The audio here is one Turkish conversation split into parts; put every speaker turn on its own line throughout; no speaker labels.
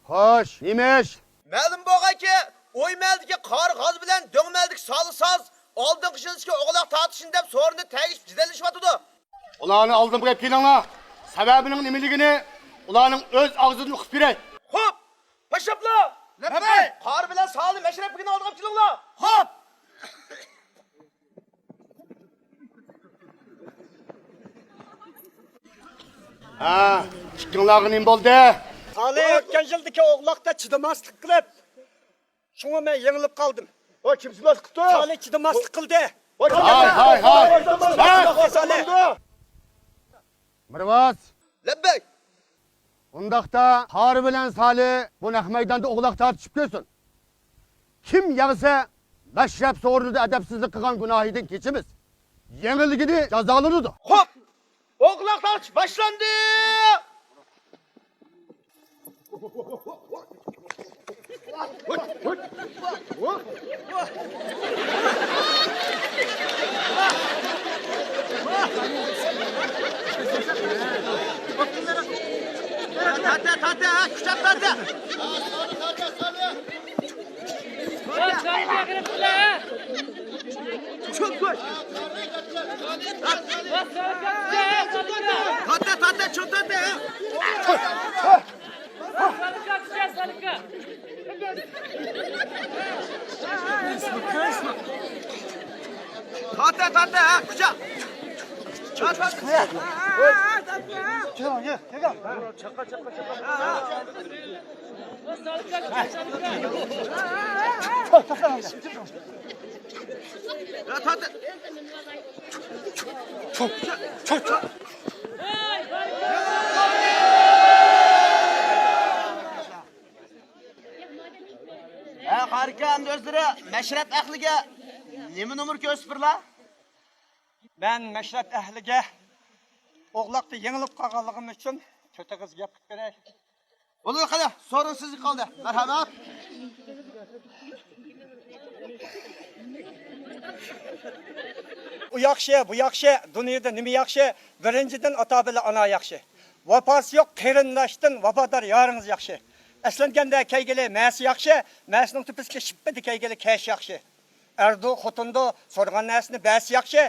Hoş, neymiş?
Ma'lum bo'lganki, o'ymeldiki qor g'oz bilan do'ngmeldik soli soz, oldin qishilishga o'g'loq tortishin deb so'rini tagishib jidallashyapti.
Ularni oldin kelib kelinglar. Sababining nimaligini ularning o'z og'zidan o'qib beray.
Xo'p, bashaplar. Labbay. Qor bilan soli mashrabligini olib kelinglar. Xo'p.
Ha, chiqinglar nima bo'ldi?
Sali o'tgan yildagi o'g'loqda chidamaslik qilib, shunga men yengilib qoldim.
O kim chidamaslik qildi?
Sali chidamaslik qildi.
Hay. Mirvaz.
Labbay.
Undaqda qori bilan Sali bu naq maydonda o'g'loq tortishib kelsin. Kim yag'sa mashrab so'rida adabsizlik qilgan gunohidan kechimiz. Yengilligini jazolanadi.
Xo'p. O'g'loq tortish boshlandi. Tata, kuchab tata. Tata, cho'tata. Tata, kuchab. Qarikan o'zlari mashrab ahliga nima numr ko'rsatibirlar?
Men mashrab ahliga o'g'loqda yengilib qolganligim uchun cho'tag'iz gap qilib beray.
Bo'ldi, qani, so'rinsizlik qoldi. Marhamat.
U yaxshi, bu yaxshi, dunyoda nima yaxshi? Birinchidan ota bilan ona yaxshi. Vafosi yo'q qarindoshdan vafodor yoringiz yaxshi. Aslanganda kaygili ma'si yaxshi, ma'sining tepasiga shippidi kaygili kash yaxshi. Erdu xotundo so'rgan narsani bas yaxshi.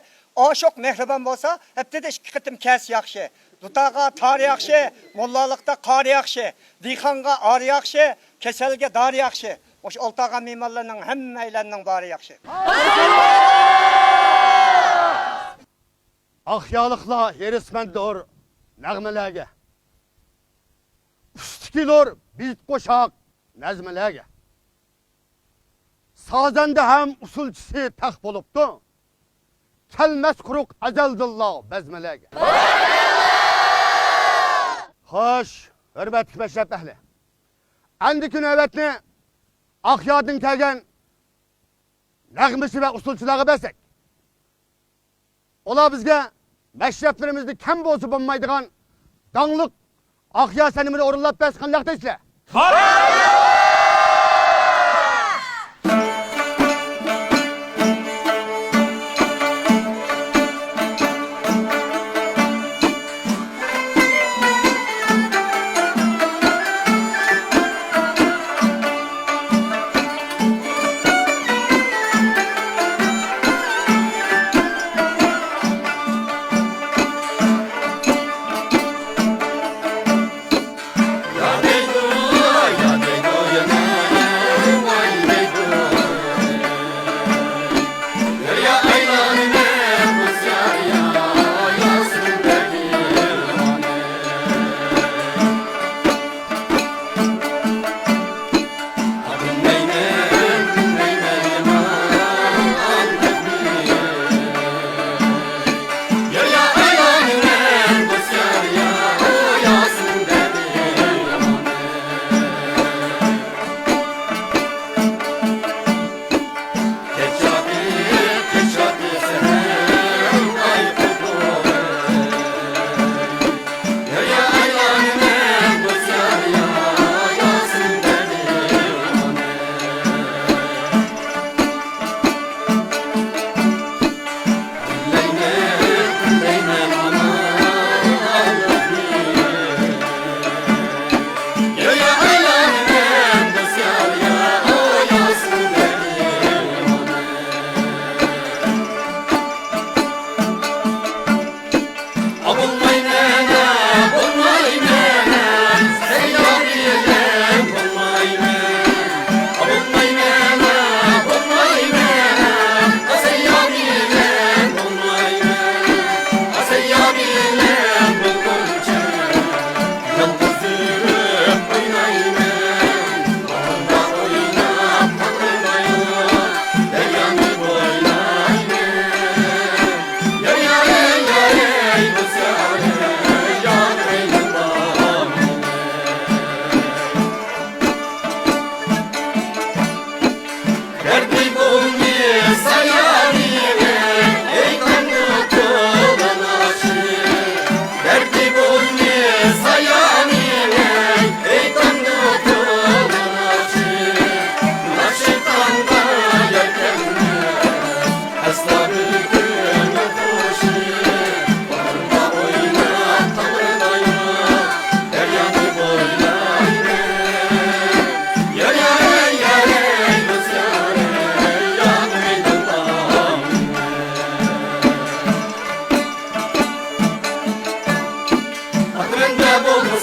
Oşoq mehribon bo'lsa, haftada 2 qitim kas yaxshi. Dutaga tar yaxshi, mollalikda qor yaxshi, dixonga or yaxshi, kasalga dori yaxshi. O'sha oltaga me'morlarning hammalarining bari yaxshi.
Ahyalıqlar yerismendir nəğmələrə. Üstikilor biz qoşaq nəzmələrə. Sazəndə həm usulçisi təx olubdu. Kelməz quruq əzəldillah bəzmələrə. Xoş, hörmətli məşrəb əhli. Əndiki növbətini Ahyadın gələn nəğməsi və usulçuları bəsək. Ola bizge məşrəflərimizdə kəm bozu bulmaydıgan danlıq Ahya sənimini orunlap bəsqanlaqda islə.
Ya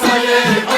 Hayır